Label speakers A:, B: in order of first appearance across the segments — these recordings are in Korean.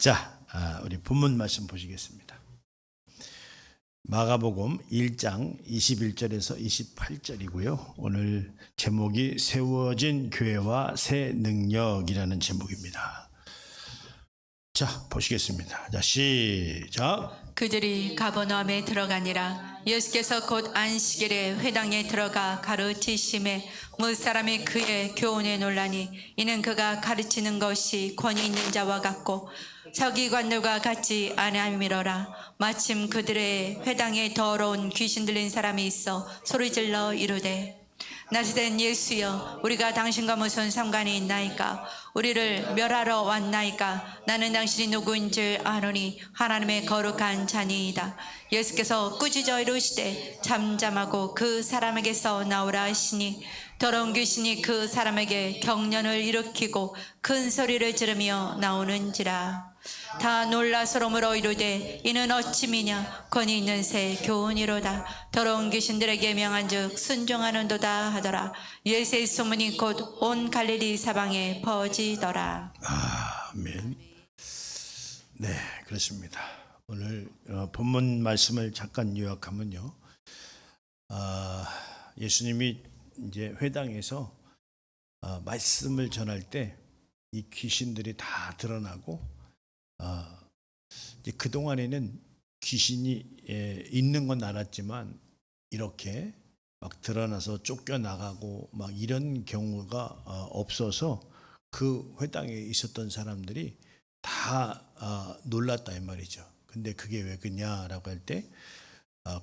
A: 자, 우리 본문 말씀 보시겠습니다. 마가복음 1장 21절에서 28절이고요. 오늘 제목이 세워진 교회와 새 능력이라는 제목입니다. 자, 보시겠습니다. 자, 시작.
B: 그들이 가버나움에 들어가니라. 예수께서 곧 안식일에 회당에 들어가 가르치심에 무사람이 그의 교훈에 놀라니 이는 그가 가르치는 것이 권위 있는 자와 같고 서기관들과 같지 아니함이로라. 마침 그들의 회당에 더러운 귀신 들린 사람이 있어 소리질러 이르되 나시된 예수여, 우리가 당신과 무슨 상관이 있나이까? 우리를 멸하러 왔나이까? 나는 당신이 누구인 줄 아노니 하나님의 거룩한 자니이다. 예수께서 꾸짖어 이르시되 잠잠하고 그 사람에게서 나오라 하시니 더러운 귀신이 그 사람에게 경련을 일으키고 큰 소리를 지르며 나오는지라. 다 놀라 서러움으로 이르되 이는 어찌 미냐? 권위 있는 새 교훈이로다. 더러운 귀신들에게 명한즉 순종하는도다 하더라. 예수의 소문이 곧 온 갈릴리 사방에 퍼지더라.
A: 아멘. 네, 그렇습니다. 오늘 본문 말씀을 잠깐 요약하면요, 예수님이 이제 회당에서 말씀을 전할 때 이 귀신들이 다 드러나고, 이제 그 동안에는 귀신이 있는 건 알았지만 이렇게 막 드러나서 쫓겨나가고 막 이런 경우가 없어서 그 회당에 있었던 사람들이 다 놀랐다 이 말이죠. 근데 그게 왜 그냐라고 할 때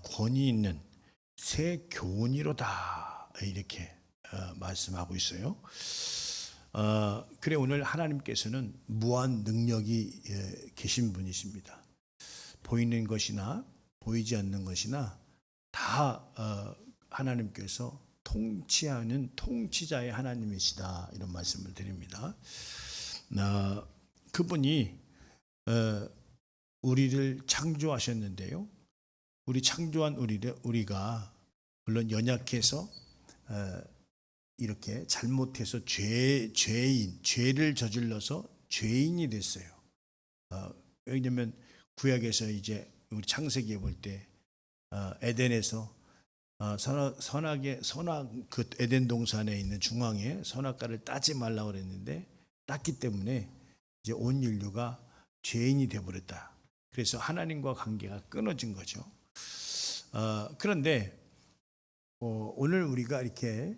A: 권위 있는 새 교훈이로다 이렇게 말씀하고 있어요. 그래 오늘 하나님께서는 무한 능력이 계신 분이십니다. 보이는 것이나 보이지 않는 것이나 다 하나님께서 통치하는 통치자의 하나님이시다 이런 말씀을 드립니다. 그분이 우리를 창조하셨는데요, 우리 창조한 우리가 물론 연약해서 이렇게 잘못해서 죄를 저질러서 죄인이 됐어요. 왜냐하면 구약에서 이제 우리 창세기에 볼 때 에덴에서 그 에덴 동산에 있는 중앙에 선악과를 따지 말라고 그랬는데 땄기 때문에 이제 온 인류가 죄인이 되어버렸다. 그래서 하나님과 관계가 끊어진 거죠. 그런데 오늘 우리가 이렇게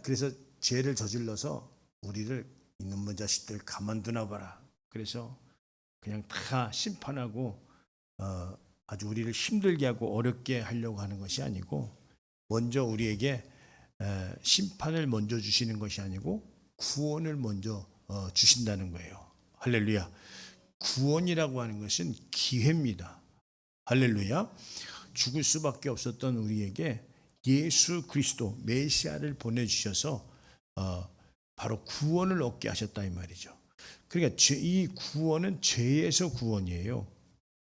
A: 그래서 죄를 저질러서 우리를 이놈의 자식들 가만두나 봐라. 그래서 그냥 다 심판하고 아주 우리를 힘들게 하고 어렵게 하려고 하는 것이 아니고, 먼저 우리에게 심판을 먼저 주시는 것이 아니고 구원을 먼저 주신다는 거예요. 할렐루야. 구원이라고 하는 것은 기회입니다. 할렐루야. 죽을 수밖에 없었던 우리에게 예수 그리스도 메시아를 보내주셔서 바로 구원을 얻게 하셨다 이 말이죠. 그러니까 이 구원은 죄에서 구원이에요.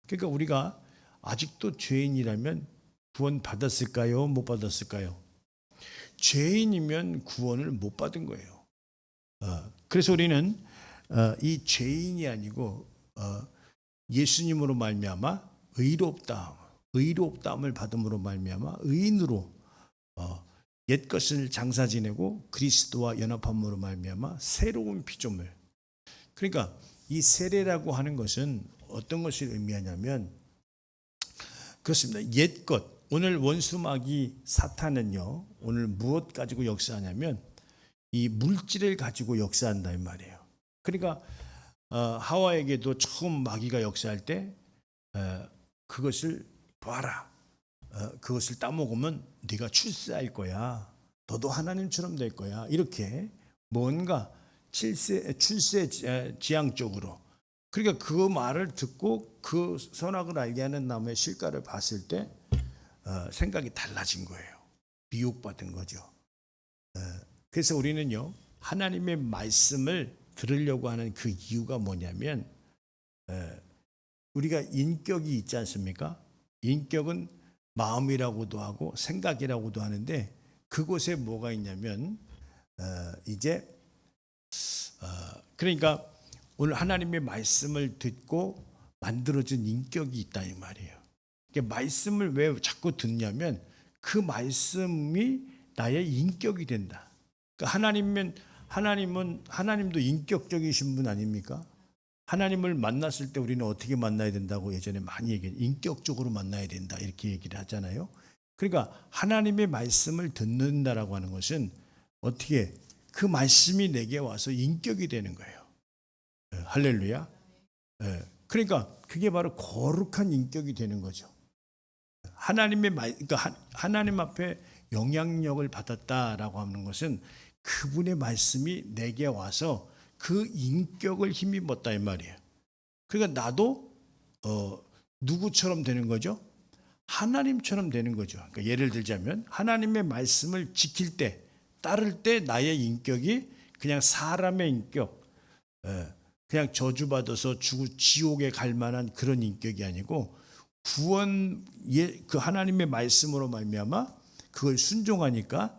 A: 그러니까 우리가 아직도 죄인이라면 구원 받았을까요? 못 받았을까요? 죄인이면 구원을 못 받은 거예요. 그래서 우리는 이 죄인이 아니고 예수님으로 말미암아 의롭다함을 받음으로 말미암아 의인으로 옛 것을 장사 지내고 그리스도와 연합함으로 말미암아 새로운 피조물. 그러니까 이 세례라고 하는 것은 어떤 것을 의미하냐면 그렇습니다. 옛 것. 오늘 원수마귀 사탄은요, 오늘 무엇 가지고 역사하냐면 이 물질을 가지고 역사한다 이 말이에요. 그러니까 하와에게도 처음 마귀가 역사할 때 그것을 봐라. 그것을 따먹으면 네가 출세할 거야. 너도 하나님처럼 될 거야. 이렇게 뭔가 출세 지향적으로. 그러니까 그 말을 듣고 그 선악을 알게 하는 나무의 실과를 봤을 때 생각이 달라진 거예요. 미혹받은 거죠. 그래서 우리는요, 하나님의 말씀을 들으려고 하는 그 이유가 뭐냐면 우리가 인격이 있지 않습니까? 인격은 마음이라고도 하고 생각이라고도 하는데 그곳에 뭐가 있냐면 그러니까 오늘 하나님의 말씀을 듣고 만들어진 인격이 있다 이 말이에요. 그러니까 말씀을 왜 자꾸 듣냐면 그 말씀이 나의 인격이 된다. 그러니까 하나님도 인격적이신 분 아닙니까? 하나님을 만났을 때 우리는 어떻게 만나야 된다고 예전에 많이 얘기해요. 인격적으로 만나야 된다 이렇게 얘기를 하잖아요. 그러니까 하나님의 말씀을 듣는다라고 하는 것은 어떻게 그 말씀이 내게 와서 인격이 되는 거예요. 할렐루야. 그러니까 그게 바로 거룩한 인격이 되는 거죠. 그러니까 하나님 앞에 영향력을 받았다라고 하는 것은 그분의 말씀이 내게 와서 그 인격을 힘입었다 이 말이에요. 그러니까 나도 누구처럼 되는 거죠? 하나님처럼 되는 거죠. 그러니까 예를 들자면 하나님의 말씀을 지킬 때, 따를 때 나의 인격이 그냥 사람의 인격, 그냥 저주받아서 지옥에 갈 만한 그런 인격이 아니고 그 하나님의 말씀으로 말미암아 그걸 순종하니까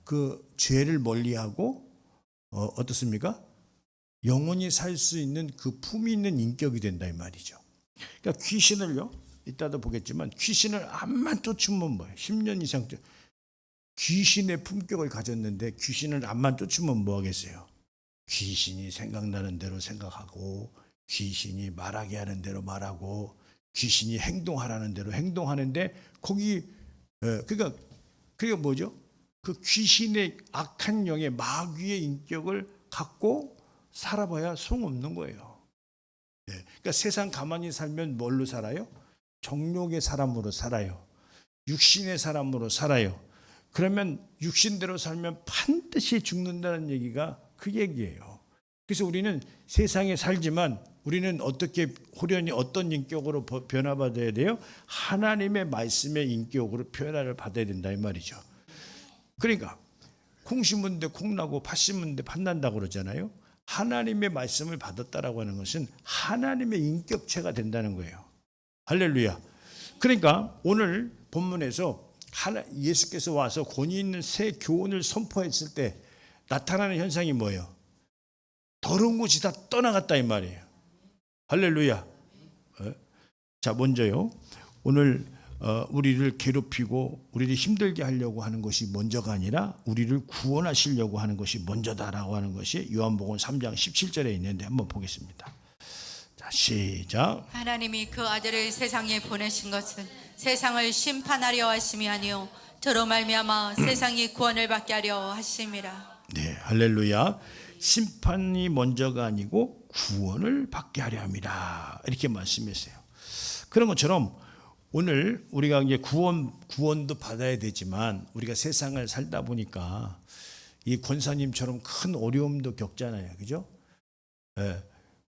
A: 그 죄를 멀리하고 어떻습니까? 영원히 살 수 있는 그 품이 있는 인격이 된다 이 말이죠. 그러니까 귀신을요, 이따도 보겠지만 귀신을 암만 쫓으면 뭐예요? 10년 이상 귀신의 품격을 가졌는데 귀신을 암만 쫓으면 뭐 하겠어요? 귀신이 생각나는 대로 생각하고 귀신이 말하게 하는 대로 말하고 귀신이 행동하라는 대로 행동하는데 거기 그러니까 그게 뭐죠? 그 귀신의 악한 영의 마귀의 인격을 갖고 살아봐야 소용없는 거예요. 그러니까 세상 가만히 살면 뭘로 살아요? 정욕의 사람으로 살아요. 육신의 사람으로 살아요. 그러면 육신대로 살면 반드시 죽는다는 얘기가 그 얘기예요. 그래서 우리는 세상에 살지만 우리는 어떻게 호련히 어떤 인격으로 변화받아야 돼요? 하나님의 말씀의 인격으로 변화를 받아야 된다 이 말이죠. 그러니까 콩 심은데 콩 나고 팥 심은데 팥 난다고 그러잖아요. 하나님의 말씀을 받았다라고 하는 것은 하나님의 인격체가 된다는 거예요. 할렐루야. 그러니까 오늘 본문에서 예수께서 와서 권위 있는 새 교훈을 선포했을 때 나타나는 현상이 뭐예요? 더러운 것이 다 떠나갔다 이 말이에요. 할렐루야. 자, 먼저요. 오늘 우리를 괴롭히고 우리를 힘들게 하려고 하는 것이 먼저가 아니라 우리를 구원하시려고 하는 것이 먼저다라고 하는 것이 요한복음 3장 17절에 있는데 한번 보겠습니다. 자, 시작.
B: 하나님이 그 아들을 세상에 보내신 것은 세상을 심판하려 하심이 아니요 저로 말미암아 세상이 구원을 받게 하려 하심이라.
A: 네, 할렐루야. 심판이 먼저가 아니고 구원을 받게 하려 함이라 이렇게 말씀했어요. 그런 것처럼 오늘 우리가 이제 구원도 받아야 되지만 우리가 세상을 살다 보니까 이 권사님처럼 큰 어려움도 겪잖아요, 그죠?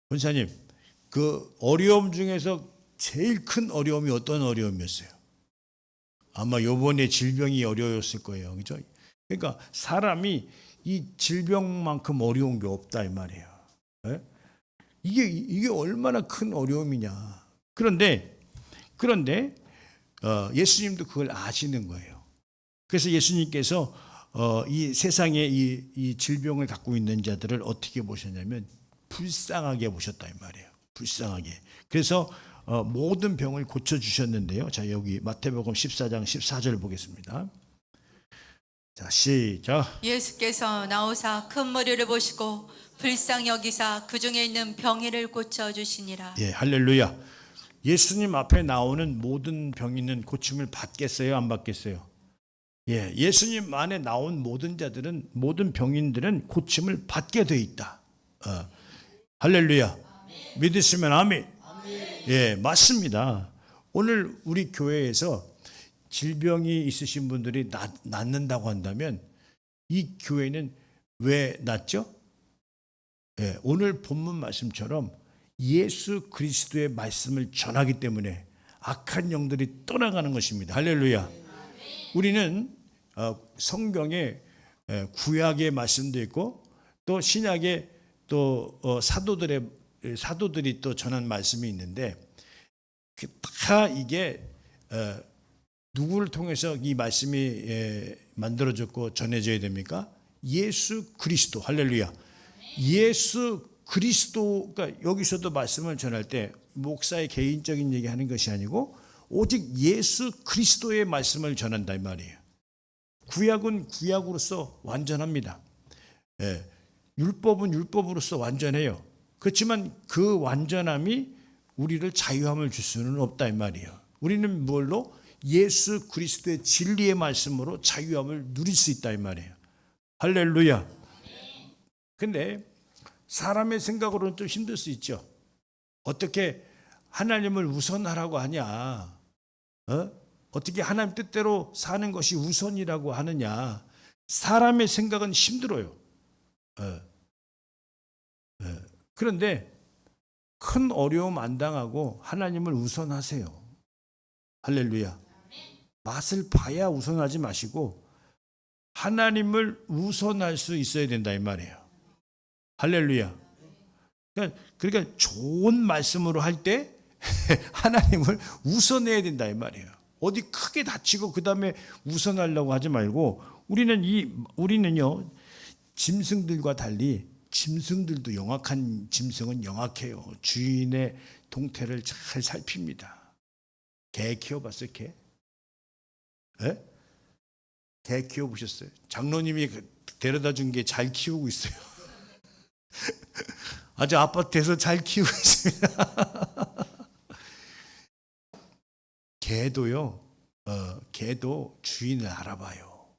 A: 권사님, 그 어려움 중에서 제일 큰 어려움이 어떤 어려움이었어요? 아마 요번에 질병이 어려웠을 거예요, 그죠? 그러니까 사람이 이 질병만큼 어려운 게 없다 이 말이에요. 이게 얼마나 큰 어려움이냐. 그런데 예수님도 그걸 아시는 거예요. 그래서 예수님께서 이 세상에 이 질병을 갖고 있는 자들을 어떻게 보셨냐면 불쌍하게 보셨다 이 말이에요. 불쌍하게. 그래서 모든 병을 고쳐주셨는데요. 자, 여기 마태복음 14장 14절 보겠습니다. 자, 시작.
B: 예수께서 나오사 큰 무리를 보시고 불쌍히 여기사 그 중에 있는 병이를 고쳐주시니라.
A: 예, 할렐루야. 예수님 앞에 나오는 모든 병인은 고침을 받겠어요? 안 받겠어요? 예, 예수님 안에 나온 모든 자들은, 모든 병인들은 고침을 받게 돼 있다. 할렐루야. 믿으시면 아멘. 예, 맞습니다. 오늘 우리 교회에서 질병이 있으신 분들이 낫는다고 한다면 이 교회는 왜 낫죠? 예, 오늘 본문 말씀처럼 예수 그리스도의 말씀을 전하기 때문에 악한 영들이 떠나가는 것입니다. 할렐루야. 우리는 성경에 구약의 말씀도 있고 또 신약에 또 사도들이 또 전한 말씀이 있는데 다 이게 누구를 통해서 이 말씀이 만들어졌고 전해져야 됩니까? 예수 그리스도. 할렐루야. 예수 그리스도가 여기서도 말씀을 전할 때 목사의 개인적인 얘기하는 것이 아니고 오직 예수 그리스도의 말씀을 전한다 이 말이에요. 구약은 구약으로서 완전합니다. 예, 율법은 율법으로서 완전해요. 그렇지만 그 완전함이 우리를 자유함을 줄 수는 없다 이 말이에요. 우리는 뭘로? 예수 그리스도의 진리의 말씀으로 자유함을 누릴 수 있다 이 말이에요. 할렐루야. 근데 사람의 생각으로는 좀 힘들 수 있죠. 어떻게 하나님을 우선하라고 하냐? 어떻게 하나님 뜻대로 사는 것이 우선이라고 하느냐? 사람의 생각은 힘들어요. 그런데 큰 어려움 안 당하고 하나님을 우선하세요. 할렐루야. 맛을 봐야 우선하지 마시고 하나님을 우선할 수 있어야 된다 이 말이에요. 할렐루야. 그러니까 좋은 말씀으로 할 때 하나님을 우선해야 된다 이 말이에요. 어디 크게 다치고 그 다음에 우선하려고 하지 말고 우리는요 짐승들과 달리 짐승들도 영악한 짐승은 영악해요. 주인의 동태를 잘 살핍니다. 개 키워봤어요? 개? 예? 개 키워보셨어요? 장로님이 데려다 준 게 잘 키우고 있어요. 아주 아파트에서 잘 키우고 있습니다. 개도 주인을 알아봐요.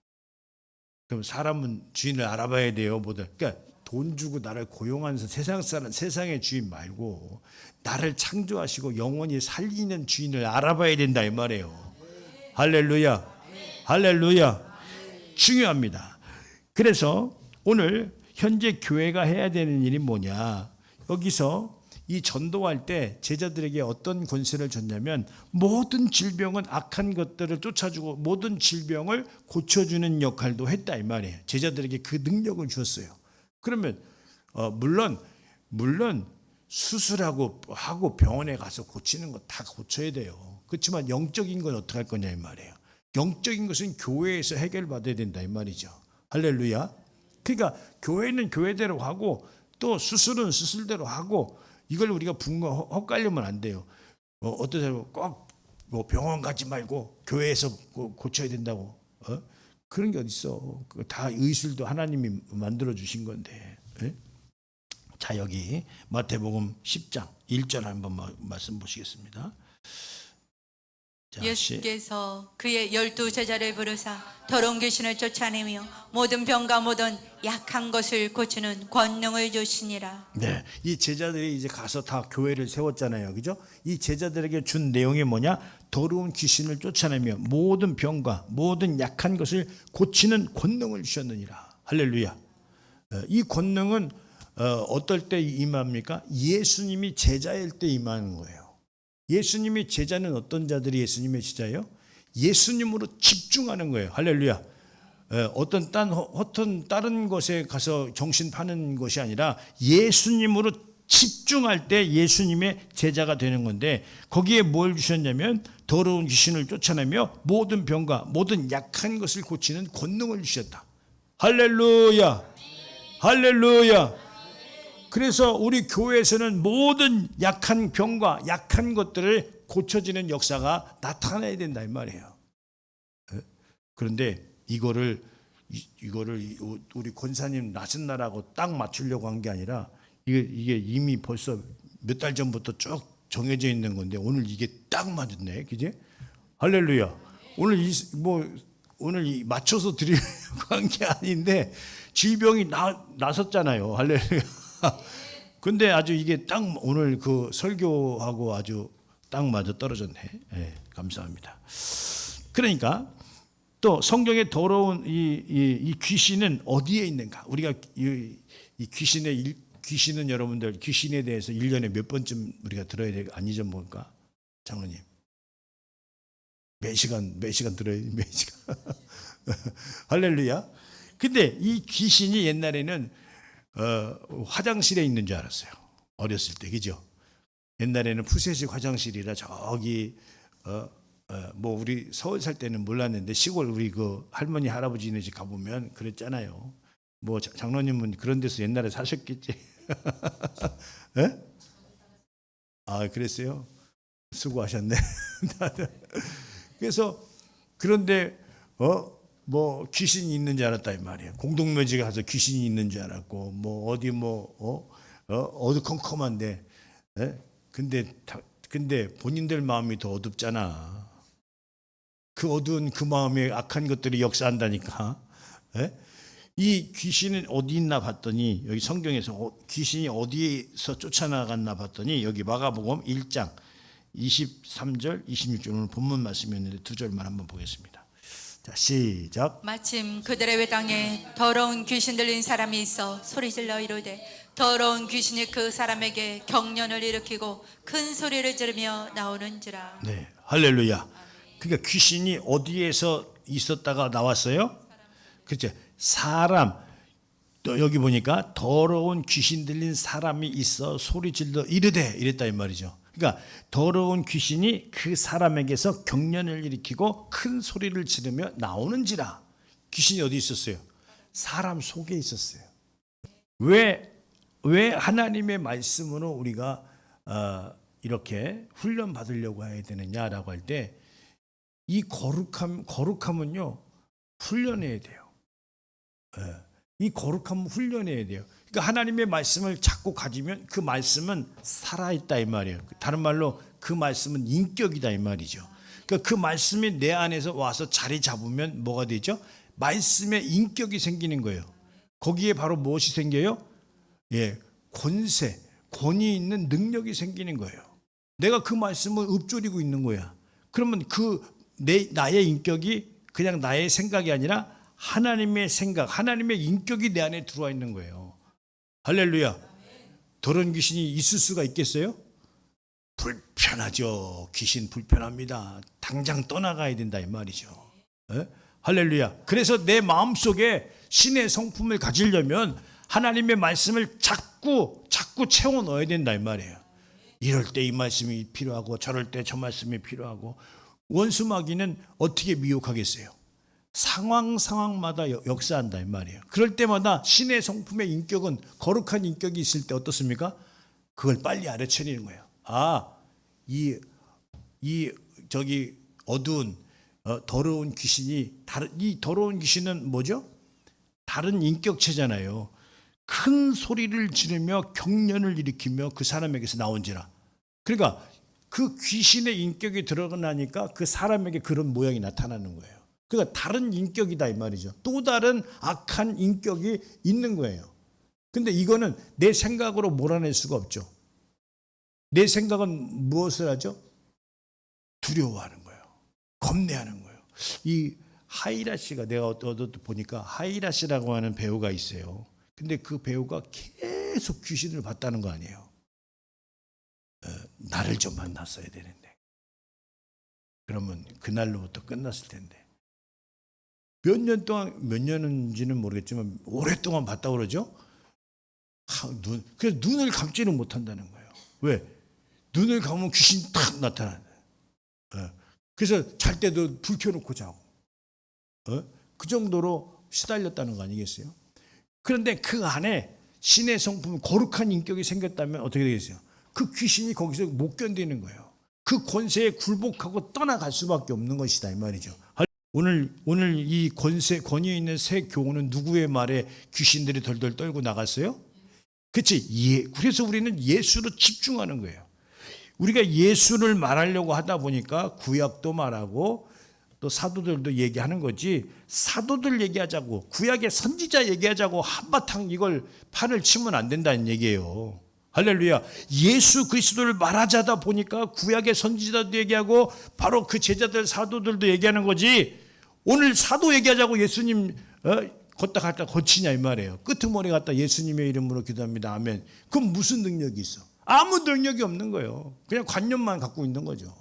A: 그럼 사람은 주인을 알아봐야 돼요. 그러니까 돈 주고 나를 고용한 세상의 주인 말고 나를 창조하시고 영원히 살리는 주인을 알아봐야 된다 이 말이에요. 할렐루야. 할렐루야. 중요합니다. 그래서 오늘 현재 교회가 해야 되는 일이 뭐냐? 여기서 이 전도할 때 제자들에게 어떤 권세를 줬냐면 모든 질병은 악한 것들을 쫓아주고 모든 질병을 고쳐주는 역할도 했다 이 말이에요. 제자들에게 그 능력을 주었어요. 그러면 물론 수술하고 병원에 가서 고치는 거 다 고쳐야 돼요. 그렇지만 영적인 건 어떻게 할 거냐 이 말이에요. 영적인 것은 교회에서 해결받아야 된다 이 말이죠. 할렐루야. 그러니까 교회는 교회대로 하고 또 수술은 수술대로 하고 이걸 우리가 헛갈리면 안 돼요. 어떤 사람은 꼭 병원 가지 말고 교회에서 고쳐야 된다고. 그런 게 어딨어. 다 의술도 하나님이 만들어 주신 건데. 자, 여기 마태복음 10장 1절 한번 말씀 보시겠습니다. 자,
B: 예수께서 그의 12제자를 부르사 더러운 귀신을 쫓아내며 모든 병과 모든 약한 것을 고치는 권능을 주시니라.
A: 네, 이 제자들이 이제 가서 다 교회를 세웠잖아요, 그죠? 이 제자들에게 준 내용이 뭐냐? 더러운 귀신을 쫓아내며 모든 병과 모든 약한 것을 고치는 권능을 주셨느니라. 할렐루야. 이 권능은 어떨 때 임합니까? 예수님이 제자일 때 임하는 거예요. 예수님이 제자는 어떤 자들이 예수님의 제자예요? 예수님으로 집중하는 거예요. 할렐루야. 어떤 다른 것에 가서 정신 파는 것이 아니라 예수님으로 집중할 때 예수님의 제자가 되는 건데 거기에 뭘 주셨냐면 더러운 귀신을 쫓아내며 모든 병과 모든 약한 것을 고치는 권능을 주셨다. 할렐루야. 할렐루야. 그래서 우리 교회에서는 모든 약한 병과 약한 것들을 고쳐지는 역사가 나타나야 된다 이 말이에요. 그런데 이거를 우리 권사님 낮은 날하고 딱 맞추려고 한 게 아니라 이게 이미 벌써 몇 달 전부터 쭉 정해져 있는 건데 오늘 이게 딱 맞았네, 그지? 할렐루야. 오늘 맞춰서 드리려고 한 게 아닌데 질병이 나섰잖아요. 할렐루야. 근데 아주 이게 딱 오늘 그 설교하고 아주 딱 맞아 떨어졌네. 네, 감사합니다. 그러니까 또 성경에 더러운 이 귀신은 어디에 있는가? 우리가 이 귀신은 여러분들 귀신에 대해서 1년에 몇 번쯤 우리가 들어야 돼? 안 잊어먹을까? 장로님. 몇 시간 들어야 돼? 몇 시간. 할렐루야. 근데 이 귀신이 옛날에는 화장실에 있는 줄 알았어요. 어렸을 때, 그죠? 옛날에는 푸세식 화장실이라 저기 뭐 우리 서울 살 때는 몰랐는데 시골 우리 그 할머니 할아버지네 집 가보면 그랬잖아요. 뭐 장로님은 그런 데서 옛날에 사셨겠지. 예? 아, 그랬어요? 수고하셨네. 그래서 그런데 뭐 귀신이 있는 줄 알았다 이 말이에요. 공동묘지 가서 귀신이 있는 줄 알았고 뭐 어디 어두컴컴한데, 예? 근데 본인들 마음이 더 어둡잖아. 그 어두운 그 마음에 악한 것들이 역사한다니까. 예? 이 귀신은 어디 있나 봤더니 여기 성경에서 귀신이 어디에서 쫓아나갔나 봤더니 여기 마가복음 1장 23절 26절 오늘 본문 말씀이었는데 두 절만 한번 보겠습니다. 자, 시작.
B: 마침 그들의 외당에 더러운 귀신 들린 사람이 있어 소리질러 이르되 더러운 귀신이 그 사람에게 경련을 일으키고 큰 소리를 지르며 나오는지라.
A: 네, 할렐루야. 그러니까 귀신이 어디에서 있었다가 나왔어요? 그렇죠. 사람. 또 여기 보니까 더러운 귀신 들린 사람이 있어 소리질러 이르되 이랬다 이 말이죠. 그러니까 더러운 귀신이 그 사람에게서 경련을 일으키고 큰 소리를 지르며 나오는지라. 귀신이 어디 있었어요? 사람 속에 있었어요. 왜 하나님의 말씀으로 우리가 이렇게 훈련 받으려고 해야 되느냐라고 할 때 이 거룩함은요 훈련해야 돼요. 이 거룩함은 훈련해야 돼요. 그러니까 하나님의 말씀을 자꾸 가지면 그 말씀은 살아있다 이 말이에요. 다른 말로 그 말씀은 인격이다 이 말이죠. 그러니까 그 말씀이 내 안에서 와서 자리 잡으면 뭐가 되죠? 말씀의 인격이 생기는 거예요. 거기에 바로 무엇이 생겨요? 예, 권위 있는 능력이 생기는 거예요. 내가 그 말씀을 읊조리고 있는 거야. 그러면 나의 인격이 그냥 나의 생각이 아니라 하나님의 생각, 하나님의 인격이 내 안에 들어와 있는 거예요. 할렐루야. 더러운 귀신이 있을 수가 있겠어요? 불편하죠. 귀신 불편합니다. 당장 떠나가야 된다 이 말이죠. 에? 할렐루야. 그래서 내 마음속에 신의 성품을 가지려면 하나님의 말씀을 자꾸 채워 넣어야 된다 이 말이에요. 이럴 때 이 말씀이 필요하고 저럴 때 저 말씀이 필요하고. 원수마귀는 어떻게 미혹하겠어요? 상황마다 역사한다 이 말이에요. 그럴 때마다 신의 성품의 인격은 거룩한 인격이 있을 때 어떻습니까? 그걸 빨리 알아채리는 거예요. 저기 어두운 더러운 귀신이 이 더러운 귀신은 뭐죠? 다른 인격체잖아요. 큰 소리를 지르며 경련을 일으키며 그 사람에게서 나온지라. 그러니까 그 귀신의 인격이 드러나니까 그 사람에게 그런 모양이 나타나는 거예요. 그러니까 다른 인격이다 이 말이죠. 또 다른 악한 인격이 있는 거예요. 근데 이거는 내 생각으로 몰아낼 수가 없죠. 내 생각은 무엇을 하죠? 두려워하는 거예요. 겁내하는 거예요. 이 하이라 씨가 내가 어디 보니까 하이라 씨라고 하는 배우가 있어요. 근데 그 배우가 계속 귀신을 봤다는 거 아니에요. 나를 좀 만났어야 되는데. 그러면 그날로부터 끝났을 텐데. 몇 년인지는 모르겠지만 오랫동안 봤다고 그러죠. 그래서 눈을 감지는 못한다는 거예요. 왜? 눈을 감으면 귀신이 탁 나타나요. 그래서 잘 때도 불 켜놓고 자고. 그 정도로 시달렸다는 거 아니겠어요? 그런데 그 안에 신의 성품, 거룩한 인격이 생겼다면 어떻게 되겠어요? 그 귀신이 거기서 못 견디는 거예요. 그 권세에 굴복하고 떠나갈 수밖에 없는 것이다 이 말이죠. 오늘 이 권위 있는 새 교훈은 누구의 말에 귀신들이 덜덜 떨고 나갔어요? 그렇지. 그래서 우리는 예수로 집중하는 거예요. 우리가 예수를 말하려고 하다 보니까 구약도 말하고 또 사도들도 얘기하는 거지. 사도들 얘기하자고 구약의 선지자 얘기하자고 한바탕 이걸 판을 치면 안 된다는 얘기예요. 할렐루야. 예수 그리스도를 말하자다 보니까 구약의 선지자도 얘기하고 바로 그 제자들 사도들도 얘기하는 거지. 오늘 사도 얘기하자고 예수님 걷다 갔다 거치냐 이 말이에요. 끄트머리 갔다 예수님의 이름으로 기도합니다. 아멘. 그럼 무슨 능력이 있어? 아무 능력이 없는 거예요. 그냥 관념만 갖고 있는 거죠.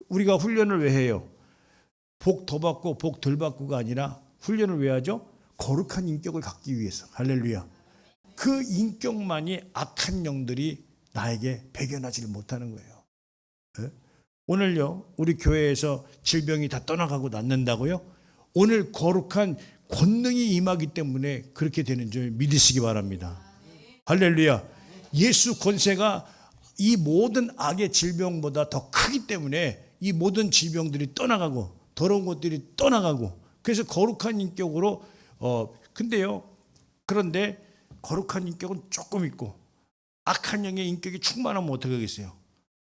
A: 우리가 훈련을 왜 해요? 복 더 받고 복 덜 받고가 아니라 훈련을 왜 하죠? 거룩한 인격을 갖기 위해서. 할렐루야. 그 인격만이 악한 영들이 나에게 배견하지를 못하는 거예요. 오늘요 우리 교회에서 질병이 다 떠나가고 낫는다고요? 오늘 거룩한 권능이 임하기 때문에 그렇게 되는 줄 믿으시기 바랍니다. 할렐루야. 예수 권세가 이 모든 악의 질병보다 더 크기 때문에 이 모든 질병들이 떠나가고 더러운 것들이 떠나가고, 그래서 거룩한 인격으로 그런데 거룩한 인격은 조금 있고 악한 영의 인격이 충만하면 어떻게 하겠어요?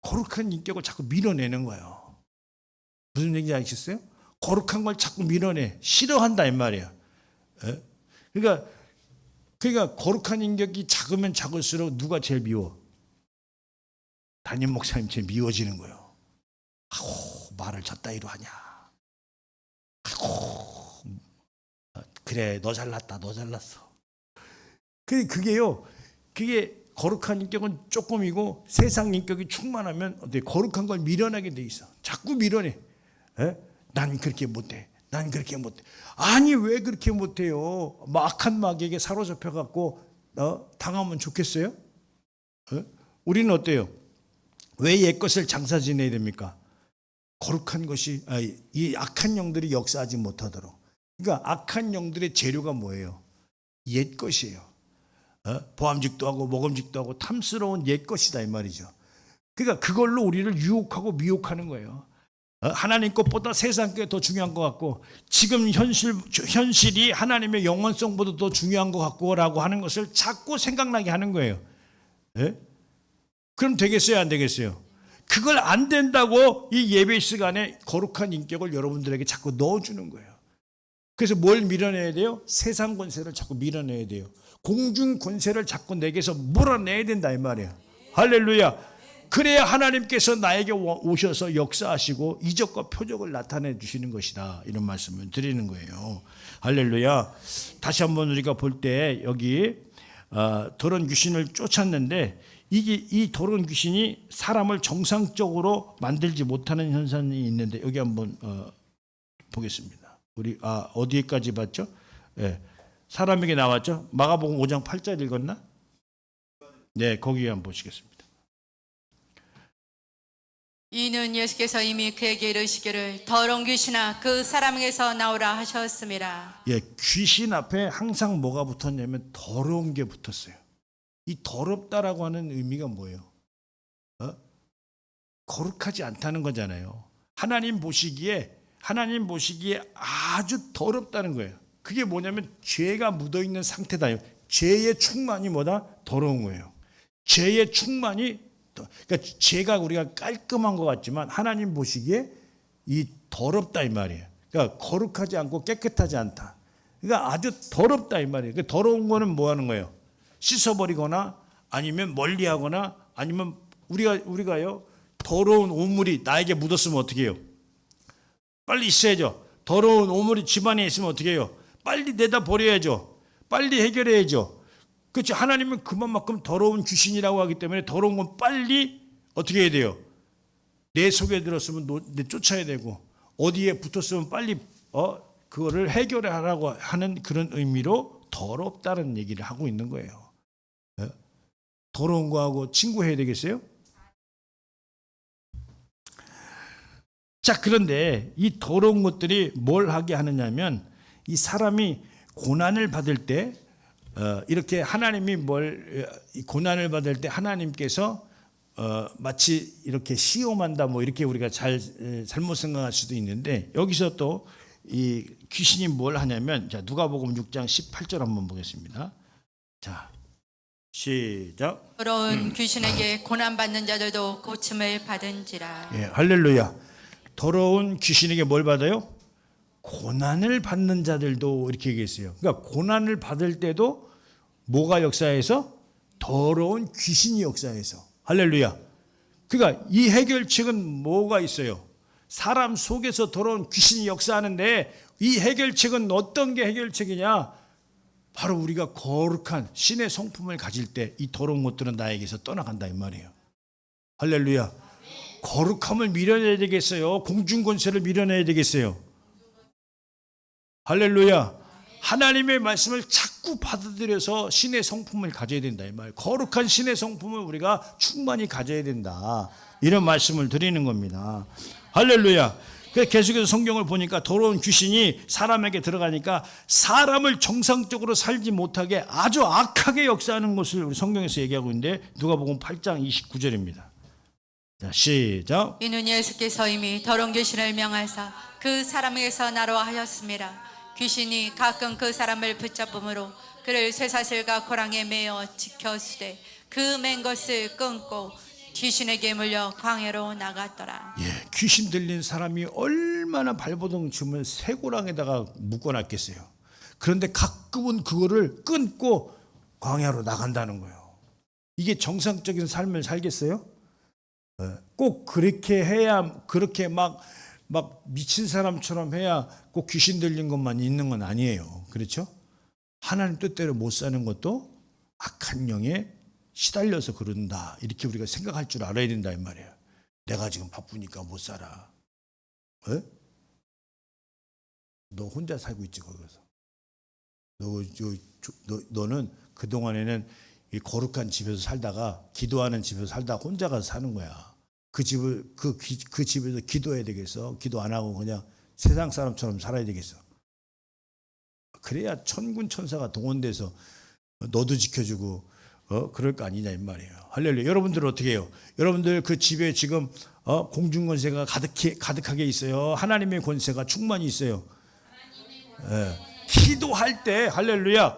A: 거룩한 인격을 자꾸 밀어내는 거예요. 무슨 얘기인지 아시겠어요? 거룩한 걸 자꾸 밀어내, 싫어한다 이 말이야. 그러니까 거룩한 인격이 작으면 작을수록 누가 제일 미워? 담임 목사님 제일 미워지는 거예요. 아고, 말을 저따위로 하냐. 아고, 그래, 너 잘났다, 너 잘났어. 그게 거룩한 인격은 조금이고 세상 인격이 충만하면 거룩한 걸 밀어내게 돼 있어. 자꾸 밀어내. 난 그렇게 못해. 난 그렇게 못해. 아니 왜 그렇게 못해요? 악한 마귀에게 사로잡혀 갖고 당하면 좋겠어요? 우리는 어때요? 왜 옛것을 장사 지내야 됩니까? 거룩한 것이 이 악한 영들이 역사하지 못하도록. 그러니까 악한 영들의 재료가 뭐예요? 옛것이에요. 보암직도 하고 먹음직도 하고 탐스러운 옛것이다 이 말이죠. 그러니까 그걸로 우리를 유혹하고 미혹하는 거예요. 하나님 것보다 세상 게 더 중요한 것 같고, 지금 현실이 하나님의 영원성보다 더 중요한 것 같고라고 하는 것을 자꾸 생각나게 하는 거예요. 그럼 되겠어요, 안 되겠어요? 그걸 안 된다고 이 예배 시간에 거룩한 인격을 여러분들에게 자꾸 넣어주는 거예요. 그래서 뭘 밀어내야 돼요? 세상 권세를 자꾸 밀어내야 돼요. 공중 권세를 자꾸 내게서 몰아내야 된다 이 말이에요. 할렐루야. 그래야 하나님께서 나에게 오셔서 역사하시고 이적과 표적을 나타내 주시는 것이다, 이런 말씀을 드리는 거예요. 할렐루야. 다시 한번 우리가 볼 때 여기 더러운 귀신을 쫓았는데 이 더러운 귀신이 사람을 정상적으로 만들지 못하는 현상이 있는데, 여기 한번 보겠습니다. 우리 어디까지 봤죠? 사람에게 나왔죠? 마가복음 5장 8절 읽었나? 네, 거기 한번 보시겠습니다.
B: 이는 예수께서 이미 그에게 이르시기를 더러운 귀신아 그 사람에게서 나오라 하셨습니다.
A: 귀신 앞에 항상 뭐가 붙었냐면 더러운 게 붙었어요. 이 더럽다라고 하는 의미가 뭐예요? 거룩하지 않다는 거잖아요. 하나님 보시기에 아주 더럽다는 거예요. 그게 뭐냐면 죄가 묻어있는 상태다. 죄의 충만이 뭐다? 더러운 거예요. 죄의 충만이, 그러니까 죄가 우리가 깔끔한 것 같지만 하나님 보시기에 이 더럽다 이 말이에요. 그러니까 거룩하지 않고 깨끗하지 않다. 그러니까 아주 더럽다 이 말이에요. 그 더러운 거는 뭐 하는 거예요? 씻어버리거나 아니면 멀리하거나, 아니면 우리가요 더러운 오물이 나에게 묻었으면 어떻게 해요? 빨리 있어야죠. 더러운 오물이 집안에 있으면 어떻게 해요? 빨리 내다 버려야죠. 빨리 해결해야죠. 그렇죠. 하나님은 그만큼 더러운 귀신이라고 하기 때문에 더러운 건 빨리 어떻게 해야 돼요? 내 속에 들었으면 쫓아야 되고, 어디에 붙었으면 빨리 그거를 해결하라고 하는 그런 의미로 더럽다는 얘기를 하고 있는 거예요. 더러운 거하고 친구해야 되겠어요? 자, 그런데 이 더러운 것들이 뭘 하게 하느냐면, 이 사람이 고난을 받을 때 이렇게 하나님이 고난을 받을 때 하나님께서 마치 이렇게 시험한다 뭐 이렇게 우리가 잘못 생각할 수도 있는데, 여기서 또 이 귀신이 뭘 하냐면, 자, 누가복음 6장 18절 한번 보겠습니다. 자, 시작.
B: 더러운 귀신에게 고난받는 자들도 고침을 받은지라.
A: 할렐루야. 더러운 귀신에게 뭘 받아요? 고난을 받는 자들도, 이렇게 얘기했어요. 그러니까 고난을 받을 때도 뭐가 역사해서? 더러운 귀신이 역사해서. 할렐루야. 그러니까 이 해결책은 뭐가 있어요? 사람 속에서 더러운 귀신이 역사하는데, 이 해결책은 어떤 게 해결책이냐? 바로 우리가 거룩한 신의 성품을 가질 때 이 더러운 것들은 나에게서 떠나간다 이 말이에요. 할렐루야. 거룩함을 밀어내야 되겠어요? 공중권세를 밀어내야 되겠어요? 할렐루야. 하나님의 말씀을 자꾸 받아들여서 신의 성품을 가져야 된다 이 말. 거룩한 신의 성품을 우리가 충만히 가져야 된다, 이런 말씀을 드리는 겁니다. 할렐루야. 그래서 계속해서 성경을 보니까 더러운 귀신이 사람에게 들어가니까 사람을 정상적으로 살지 못하게 아주 악하게 역사하는 것을 우리 성경에서 얘기하고 있는데 누가복음 8장 29절입니다. 자, 시작.
B: 이는 예수께서 이미 더러운 귀신을 명하사 그 사람에게서 나로 하였습니다. 귀신이 가끔 그 사람을 붙잡음으로 그를 쇠사슬과 고랑에 매어 지켰으되 그 맨 것을 끊고 귀신에게 물려 광야로 나갔더라.
A: 예, 귀신 들린 사람이 얼마나 발버둥 치면 쇠고랑에다가 묶어놨겠어요. 그런데 가끔은 그거를 끊고 광야로 나간다는 거예요. 이게 정상적인 삶을 살겠어요? 꼭 그렇게 해야, 그렇게 막 미친 사람처럼 해야 꼭 귀신 들린 것만 있는 건 아니에요. 그렇죠? 하나님 뜻대로 못 사는 것도 악한 영에 시달려서 그런다, 이렇게 우리가 생각할 줄 알아야 된다 이 말이에요. 내가 지금 바쁘니까 못 살아. 에? 너 혼자 살고 있지 거기서. 너는 그동안에는 이 거룩한 집에서 살다가, 기도하는 집에서 살다가 혼자 가서 사는 거야. 그 집에서 기도해야 되겠어? 기도 안 하고 그냥 세상 사람처럼 살아야 되겠어? 그래야 천군 천사가 동원돼서 너도 지켜주고 그럴 거 아니냐 이 말이에요. 할렐루야. 여러분들 어떻게 해요? 여러분들 그 집에 지금 공중 권세가 가득하게 있어요. 하나님의 권세가 충만히 있어요. 예. 기도할 때, 할렐루야,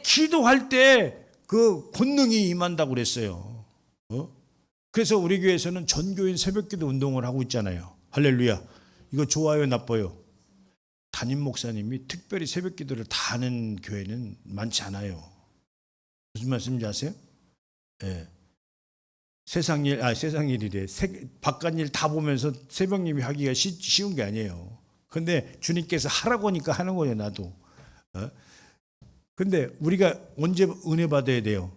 A: 기도할 때 그 권능이 임한다고 그랬어요. 그래서 우리 교회에서는 전교인 새벽기도 운동을 하고 있잖아요. 할렐루야. 이거 좋아요, 나빠요? 담임 목사님이 특별히 새벽기도를 다 하는 교회는 많지 않아요. 무슨 말씀인지 아세요? 예. 세상 일이래. 바깥 일 다 보면서 새벽님이 하기가 쉬운 게 아니에요. 근데 주님께서 하라고 하니까 하는 거예요, 나도. 근데 우리가 언제 은혜 받아야 돼요?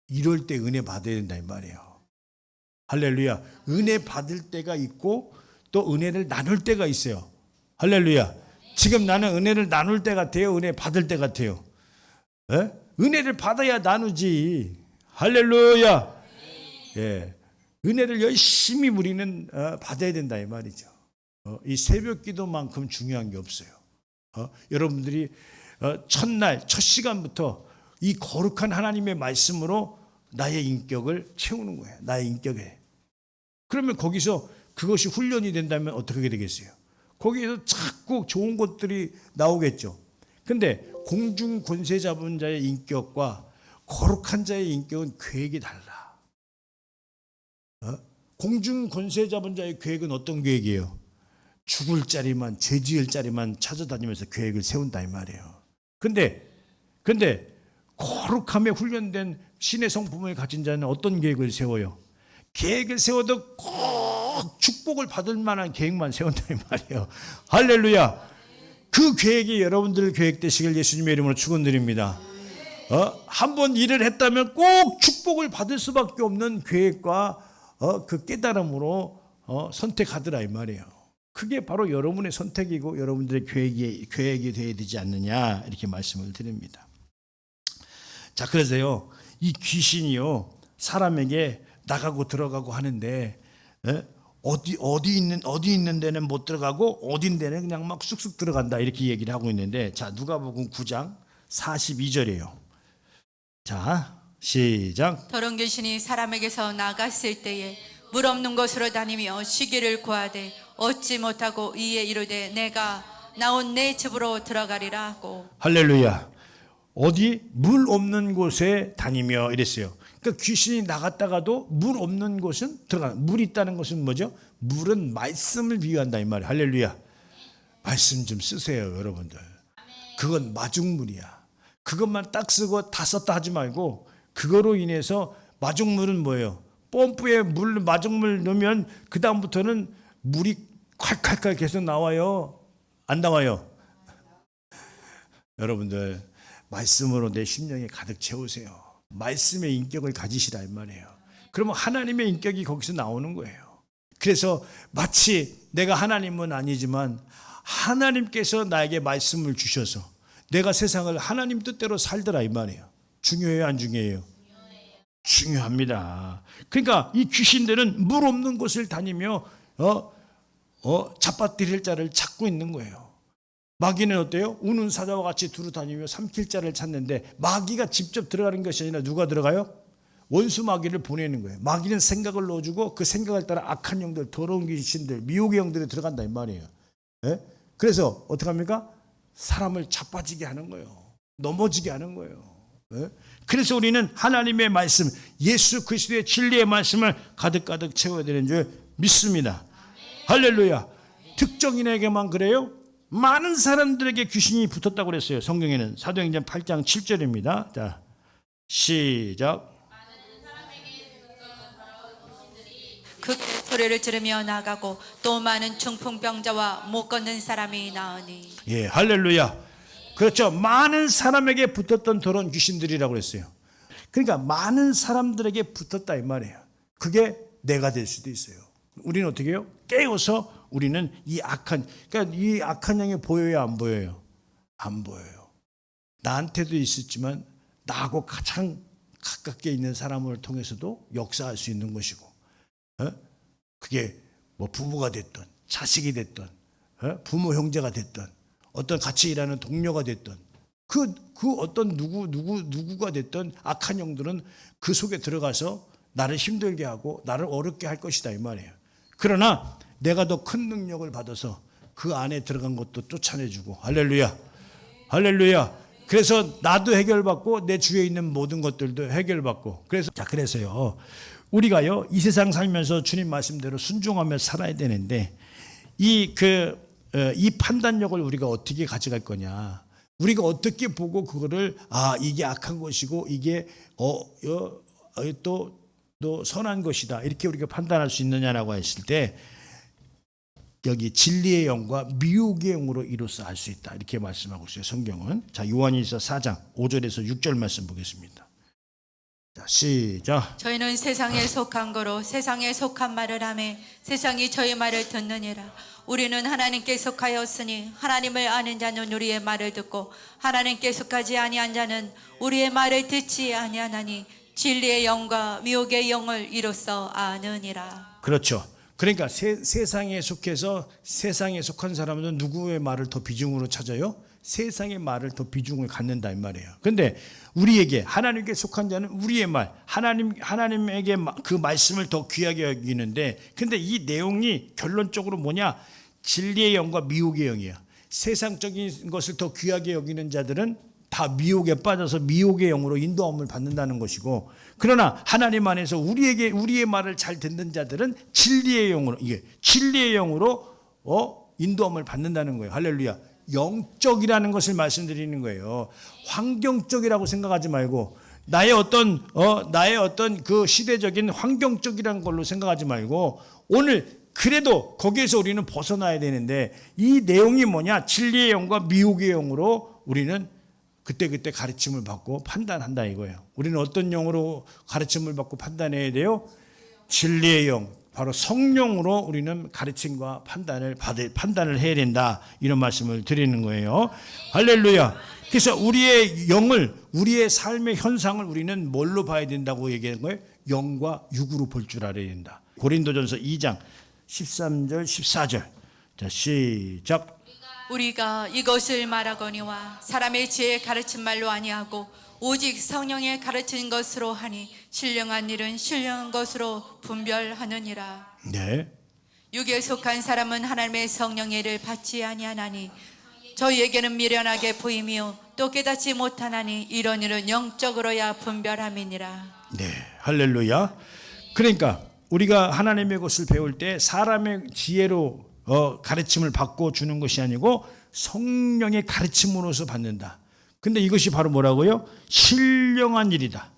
A: 이럴 때 은혜 받아야 된다 이 말이에요. 할렐루야. 은혜 받을 때가 있고 또 은혜를 나눌 때가 있어요. 할렐루야. 지금 나는 은혜를 나눌 때 같아요? 은혜 받을 때 같아요? 은혜를 받아야 나누지. 할렐루야. 예. 은혜를 열심히 우리는 받아야 된다 이 말이죠. 이 새벽 기도만큼 중요한 게 없어요. 여러분들이 첫날 첫 시간부터 이 거룩한 하나님의 말씀으로 나의 인격을 채우는 거예요. 나의 인격에. 그러면 거기서 그것이 훈련이 된다면 어떻게 되겠어요? 거기에서 자꾸 좋은 것들이 나오겠죠. 근데 공중 권세 잡은 자의 인격과 거룩한 자의 인격은 계획이 달라. 공중 권세 잡은 자의 계획은 어떤 계획이에요? 죽을 자리만, 죄 지을 자리만 찾아다니면서 계획을 세운다 이 말이에요. 근데 거룩함에 훈련된 신의 성품을 가진 자는 어떤 계획을 세워요? 계획을 세워도 꼭 축복을 받을 만한 계획만 세운다 이 말이에요. 할렐루야. 그 계획이 여러분들 계획 되시길 예수님의 이름으로 축원드립니다. 한번 일을 했다면 꼭 축복을 받을 수밖에 없는 계획과 그 깨달음으로 선택하더라 이 말이에요. 그게 바로 여러분의 선택이고 여러분들의 계획이 되어야 되지 않느냐, 이렇게 말씀을 드립니다. 자, 그래서요, 이 귀신이요 사람에게 나가고 들어가고 하는데 어디 있는 데는 못 들어가고 어디 있는 데는 그냥 막 쑥쑥 들어간다, 이렇게 얘기를 하고 있는데, 자, 누가복음 9장 42절이에요. 자, 시작.
B: 더러운 귀신이 사람에게서 나갔을 때에 물 없는 곳으로 다니며 쉬기를 구하되 얻지 못하고 이에 이르되 내가 나온 내 집으로 들어가리라 하고.
A: 할렐루야. 어디 물 없는 곳에 다니며 이랬어요. 그러니까 귀신이 나갔다가도 물 없는 곳은 들어가는. 물 있다는 것은 뭐죠? 물은 말씀을 비유한다 이 말이에요. 할렐루야. 말씀 좀 쓰세요 여러분들. 그건 마중물이야. 그것만 딱 쓰고 다 썼다 하지 말고, 그거로 인해서 마중물은 뭐예요? 펌프에 마중물 넣으면 그 다음부터는 물이 콸콸콸 계속 나와요? 안 나와요? 여러분들 말씀으로 내 심령에 가득 채우세요. 말씀의 인격을 가지시라 이 말이에요. 그러면 하나님의 인격이 거기서 나오는 거예요. 그래서 마치 내가 하나님은 아니지만 하나님께서 나에게 말씀을 주셔서 내가 세상을 하나님 뜻대로 살더라 이 말이에요. 중요해요, 안 중요해요? 중요합니다. 그러니까 이 귀신들은 물 없는 곳을 다니며 잡아들일 자를 찾고 있는 거예요. 마귀는 어때요? 우는 사자와 같이 두루 다니며 삼킬 자를 찾는데 마귀가 직접 들어가는 것이 아니라 누가 들어가요? 원수 마귀를 보내는 거예요. 마귀는 생각을 넣어주고 그 생각을 따라 악한 영들, 더러운 귀신들, 미혹의 영들이 들어간다 이 말이에요. 예? 그래서 어떻게 합니까? 사람을 자빠지게 하는 거예요. 넘어지게 하는 거예요. 예? 그래서 우리는 하나님의 말씀, 예수 그리스도의 진리의 말씀을 가득가득 채워야 되는 줄 믿습니다. 할렐루야. 특정인에게만 그래요? 많은 사람들에게 귀신이 붙었다고 그랬어요. 성경에는 사도행전 8장 7절입니다. 자, 시작.
B: 크게 소리를 지르며 나가고 또 많은 중풍병자와 못 걷는 사람이 나으니.
A: 예, 할렐루야. 그렇죠. 많은 사람에게 붙었던 더러운 귀신들이라고 그랬어요. 그러니까 많은 사람들에게 붙었다 이 말이에요. 그게 내가 될 수도 있어요. 우리는 어떻게 해요? 깨어서 우리는 그러니까 이 악한 영이 보여요, 안 보여요? 안 보여요. 나한테도 있었지만 나하고 가장 가깝게 있는 사람을 통해서도 역사할 수 있는 것이고, 그게 뭐 부부가 됐든 자식이 됐든 부모 형제가 됐든 어떤 같이 일하는 동료가 됐든 그 어떤 누구가 됐든 악한 영들은 그 속에 들어가서 나를 힘들게 하고 나를 어렵게 할 것이다 이 말이에요. 그러나 내가 더 큰 능력을 받아서 그 안에 들어간 것도 쫓아내주고, 할렐루야, 할렐루야. 그래서 나도 해결받고 내 주위에 있는 모든 것들도 해결받고. 그래서요 우리가요 이 세상 살면서 주님 말씀대로 순종하며 살아야 되는데 이 판단력을 우리가 어떻게 가져갈 거냐, 우리가 어떻게 보고 그거를 이게 악한 것이고 이게 또 선한 것이다 이렇게 우리가 판단할 수 있느냐라고 했을 때 여기 진리의 영과 미혹의 영으로 이로써 알 수 있다 이렇게 말씀하고 있어요. 성경은. 자, 요한일서 4장 5절에서 6절 말씀 보겠습니다. 자, 시작.
B: 저희는 세상에 속한 거로 세상에 속한 말을 하며 세상이 저희 말을 듣느니라. 우리는 하나님께 속하였으니 하나님을 아는 자는 우리의 말을 듣고 하나님께 속하지 아니한 자는 우리의 말을 듣지 아니하나니 진리의 영과 미혹의 영을 이로써 아느니라.
A: 그렇죠. 그러니까 세상에 속해서 세상에 속한 사람은 누구의 말을 더 비중으로 찾아요? 세상의 말을 더 비중을 갖는다 이 말이에요. 그런데 우리에게 하나님께 속한 자는 우리의 말, 하나님에게 그 말씀을 더 귀하게 여기는데, 근데 이 내용이 결론적으로 뭐냐? 진리의 영과 미혹의 영이야. 세상적인 것을 더 귀하게 여기는 자들은 다 미혹에 빠져서 미혹의 영으로 인도함을 받는다는 것이고, 그러나 하나님 안에서 우리의 말을 잘 듣는 자들은 진리의 영으로 인도함을 받는다는 거예요. 할렐루야. 영적이라는 것을 말씀드리는 거예요. 환경적이라고 생각하지 말고 나의 어떤 그 시대적인 환경적이라는 걸로 생각하지 말고 오늘 그래도 거기에서 우리는 벗어나야 되는데 이 내용이 뭐냐? 진리의 영과 미혹의 영으로 우리는 그때 가르침을 받고 판단한다 이거예요. 우리는 어떤 영으로 가르침을 받고 판단해야 돼요? 진리의 영, 바로 성령으로 우리는 가르침과 판단을 해야 된다 이런 말씀을 드리는 거예요. 할렐루야. 그래서 우리의 영을, 우리의 삶의 현상을 우리는 뭘로 봐야 된다고 얘기하는 거예요? 영과 육으로 볼 줄 알아야 된다. 고린도전서 2장 13절 14절. 자, 시작.
B: 우리가 이것을 말하거니와 사람의 지혜에 가르친 말로 아니하고 오직 성령의 가르친 것으로 하니 신령한 일은 신령한 것으로 분별하느니라.
A: 네.
B: 육에 속한 사람은 하나님의 성령의 일을 받지 아니하나니 저희에게는 미련하게 보이며 또 깨닫지 못하나니 이런 일은 영적으로야 분별함이니라.
A: 네, 할렐루야. 그러니까 우리가 하나님의 것을 배울 때 사람의 지혜로 가르침을 받고 주는 것이 아니고 성령의 가르침으로서 받는다. 근데 이것이 바로 뭐라고요? 신령한 일이다.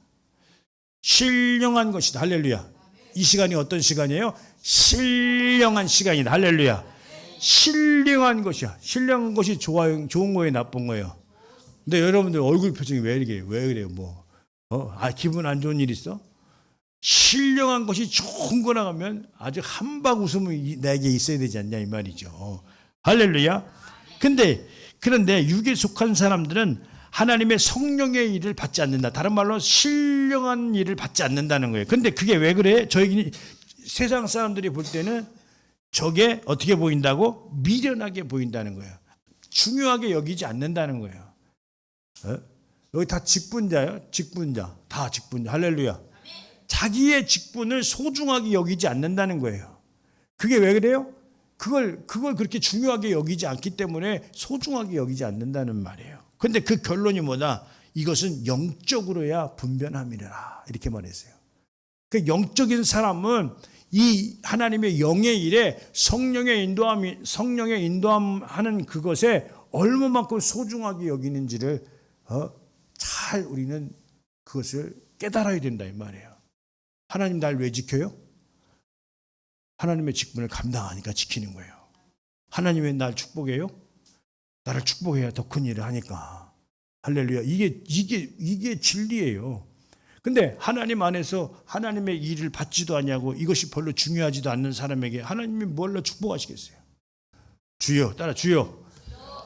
A: 신령한 것이다. 할렐루야. 이 시간이 어떤 시간이에요? 신령한 시간이다. 할렐루야. 신령한 것이야. 신령한 것이 좋은 거예요, 나쁜 거예요? 근데 여러분들 얼굴 표정이 왜 그래요? 기분 안 좋은 일 있어? 신령한 것이 좋은 거라 하면 아주 한박 웃음이 내게 있어야 되지 않냐 이 말이죠. 할렐루야. 그런데 육에 속한 사람들은 하나님의 성령의 일을 받지 않는다. 다른 말로 신령한 일을 받지 않는다는 거예요. 근데 그게 왜 그래? 세상 사람들이 볼 때는 저게 어떻게 보인다고? 미련하게 보인다는 거예요. 중요하게 여기지 않는다는 거예요. 여기 다 직분자예요. 직분자. 다 직분자. 할렐루야. 자기의 직분을 소중하게 여기지 않는다는 거예요. 그게 왜 그래요? 그걸 그렇게 중요하게 여기지 않기 때문에 소중하게 여기지 않는다는 말이에요. 근데 그 결론이 뭐다? 이것은 영적으로야 분변함이라 이렇게 말했어요. 그 영적인 사람은 이 하나님의 영의 일에 성령의 인도함하는 그것에 얼마만큼 소중하게 여기는지를 잘 우리는 그것을 깨달아야 된다 이 말이에요. 하나님 날 왜 지켜요? 하나님의 직분을 감당하니까 지키는 거예요. 하나님 왜 날 축복해요? 나를 축복해야 더 큰 일을 하니까. 할렐루야. 이게 진리예요. 근데 하나님 안에서 하나님의 일을 받지도 않냐고 이것이 별로 중요하지도 않는 사람에게 하나님이 뭘로 축복하시겠어요? 주여, 따라 주여.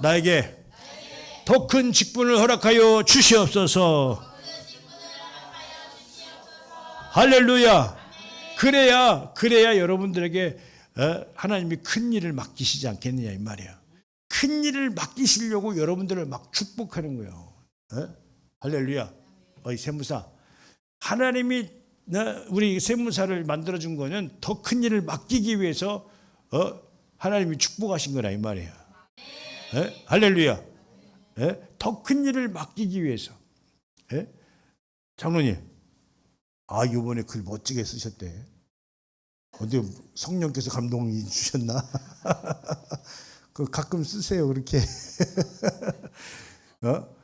A: 나에게 더 큰 직분을 허락하여 주시옵소서. 할렐루야. 그래야 여러분들에게 하나님이 큰 일을 맡기시지 않겠느냐 이 말이야. 큰 일을 맡기시려고 여러분들을 막 축복하는 거예요. 할렐루야. 세무사. 하나님이 우리 세무사를 만들어준 거는 더 큰 일을 맡기기 위해서 하나님이 축복하신 거라 이 말이에요. 할렐루야. 더 큰 일을 맡기기 위해서. 장로님, 이번에 글 멋지게 쓰셨대. 어디 성령께서 감동이 주셨나? 그 가끔 쓰세요 그렇게.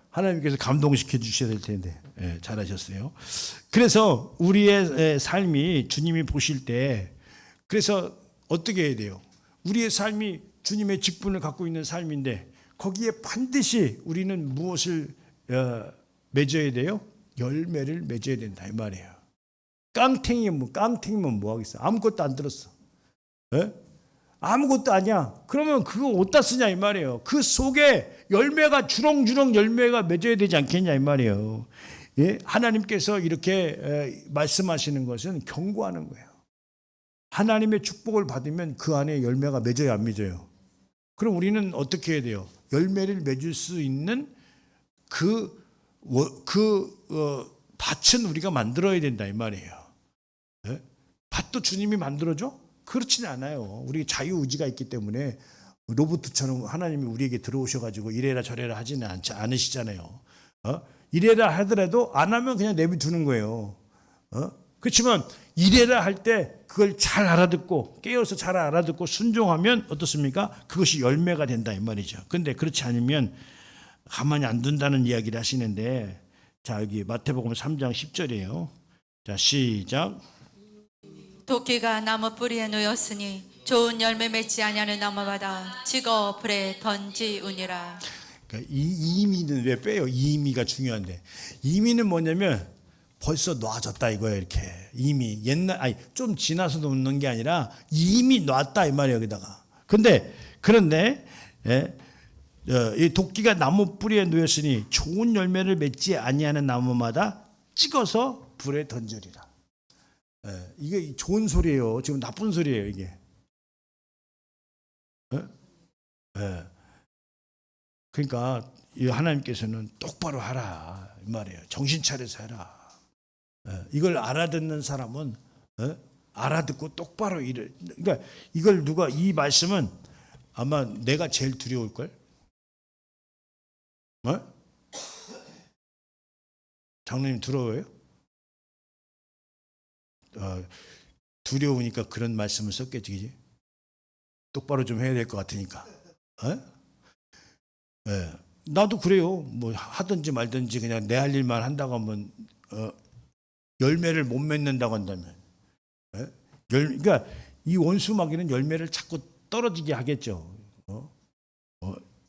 A: 하나님께서 감동시켜 주셔야 될 텐데. 잘하셨어요. 그래서 우리의 삶이 주님이 보실 때 그래서 어떻게 해야 돼요? 우리의 삶이 주님의 직분을 갖고 있는 삶인데 거기에 반드시 우리는 무엇을 맺어야 돼요? 열매를 맺어야 된다 이 말이에요. 깡탱이면 뭐 하겠어? 아무것도 안 들었어. 아무것도 아니야. 그러면 그거 어디다 쓰냐 이 말이에요. 그 속에 열매가 주렁주렁 열매가 맺어야 되지 않겠냐 이 말이에요. 하나님께서 이렇게 말씀하시는 것은 경고하는 거예요. 하나님의 축복을 받으면 그 안에 열매가 맺어야 안 맺어요. 그럼 우리는 어떻게 해야 돼요? 열매를 맺을 수 있는 밭은 우리가 만들어야 된다 이 말이에요. 밭도 주님이 만들어줘? 그렇지는 않아요. 우리 자유의지가 있기 때문에 로봇처럼 하나님이 우리에게 들어오셔가지고 이래라 저래라 하지는 않으시잖아요. 이래라 하더라도 안 하면 그냥 내비두는 거예요. 그렇지만 이래라 할 때 그걸 잘 알아듣고 깨어서 잘 알아듣고 순종하면 어떻습니까? 그것이 열매가 된다 이 말이죠. 근데 그렇지 않으면 가만히 안 둔다는 이야기를 하시는데 자 여기 마태복음 3장 10절이에요. 자 시작.
B: 도끼가 나무 뿌리에 놓였으니 좋은 열매 맺지 아니하는 나무마다 찍어 불에 던지우니라.
A: 그러니까 이 의미는 왜 빼요? 이 의미가 중요한데 의미는 뭐냐면 벌써 놔졌다 이거예요. 이렇게 이미 좀 지나서 놓는 게 아니라 이미 놨다 이 말이에요. 여기다가. 그런데 이 도끼가 나무 뿌리에 놓였으니 좋은 열매를 맺지 아니하는 나무마다 찍어서 불에 던지리라. 이게 좋은 소리예요. 지금 나쁜 소리예요 이게. 그러니까 하나님께서는 똑바로 하라 이 말이에요. 정신 차려서 해라. 이걸 알아듣는 사람은 알아듣고 똑바로 일을. 그러니까 이걸 이 말씀은 아마 내가 제일 두려울 걸. 장로님 두려워요? 두려우니까 그런 말씀을 썼겠지. 똑바로 좀 해야 될 것 같으니까. 나도 그래요. 뭐 하든지 말든지 그냥 내 할 일만 한다고 하면 열매를 못 맺는다고 한다면 그러니까 이 원수마귀는 열매를 자꾸 떨어지게 하겠죠.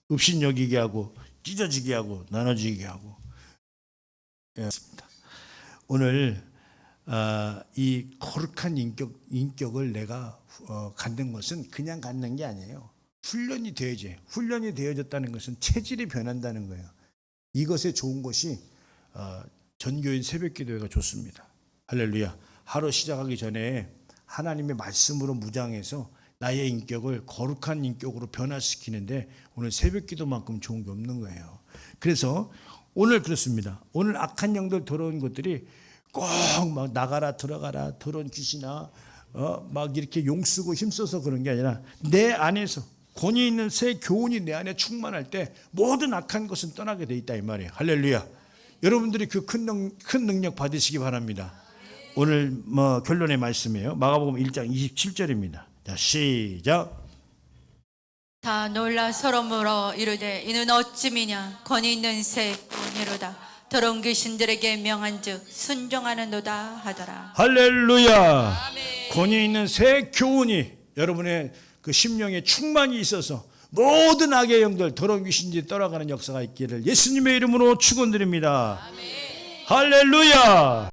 A: 업신여기게 하고 찢어지게 하고 나눠지게 하고. 오늘 이 거룩한 인격을 내가 갖는 것은 그냥 갖는 게 아니에요. 훈련이 되어야지. 훈련이 되어졌다는 것은 체질이 변한다는 거예요. 이것에 좋은 것이 전교인 새벽기도회가 좋습니다. 할렐루야. 하루 시작하기 전에 하나님의 말씀으로 무장해서 나의 인격을 거룩한 인격으로 변화시키는데 오늘 새벽기도만큼 좋은 게 없는 거예요. 그래서 오늘 그렇습니다. 오늘 악한 영들 들어온 것들이 꼭 막 나가라 들어가라 더러운 귀신아 막 이렇게 용쓰고 힘써서 그런 게 아니라 내 안에서 권위 있는 새 교훈이 내 안에 충만할 때 모든 악한 것은 떠나게 돼 있다 이 말이에요. 할렐루야. 여러분들이 그 큰 능력 받으시기 바랍니다. 오늘 결론의 말씀이에요. 마가복음 1장 27절입니다. 자, 시작.
B: 다 놀라 서로 물어 이르되 이는 어찌미냐 권위 있는 새 교훈이로다 더러운 귀신들에게 명한즉 순종하는도다 하더라.
A: 할렐루야. 권위 있는 새 교훈이 여러분의 그 심령에 충만이 있어서 모든 악의 영들 더러운 귀신들이 떠나가는 역사가 있기를 예수님의 이름으로 축원드립니다. 할렐루야.